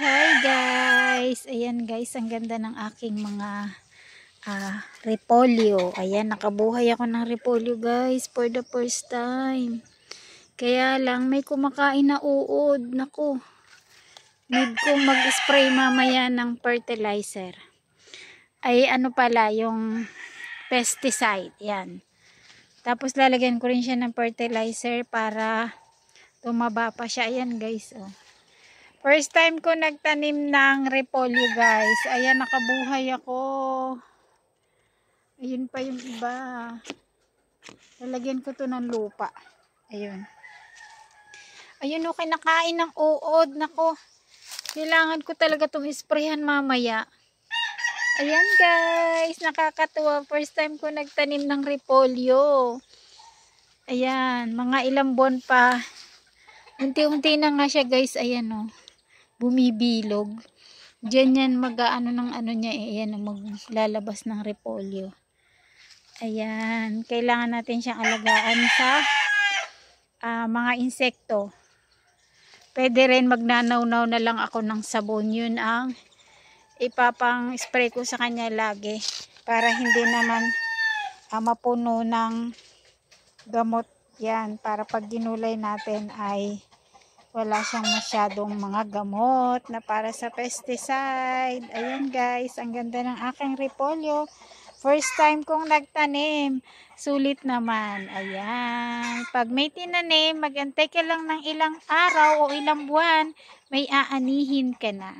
Hi guys! Ayan guys, ang ganda ng aking mga repolyo. Ayan, nakabuhay ako ng repolyo guys for the first time. Kaya lang may kumakain na uod. Naku, need kong mag-spray mamaya ng fertilizer. Ay ano pala, yung pesticide. Yan. Tapos lalagyan ko rin siya ng fertilizer para tumaba pa siya. Ayan guys, oh. First time ko nagtanim ng repolyo guys. Ayan, nakabuhay ako. Ayun pa yung iba. Lalagyan ko to ng lupa. Ayun. Ayun, okay, nakain ng uod. Nako, kailangan ko talaga itong isprayan mamaya. Ayan guys, nakakatuwa. First time ko nagtanim ng repolyo. Ayan, mga ilang buwan pa. Unti-unti na nga siya guys. Ayan o. Bumibilog. Diyan yan mag-ano ng ano niya eh. Ayan, maglalabas ng repolyo. Ayan, kailangan natin siyang alagaan sa mga insekto. Pwede rin magnanaw-naw na lang ako ng sabon. Yun ang ipapang spray ko sa kanya lagi para hindi naman mapuno ng gamot yan, para pag ginulay natin ay wala siyang masyadong mga gamot na para sa pesticide. Ayan guys, ang ganda ng aking repolyo. First time kong nagtanim. Sulit naman. Ayan. Pag may tinanim, magantay ka lang ng ilang araw o ilang buwan, may aanihin ka na.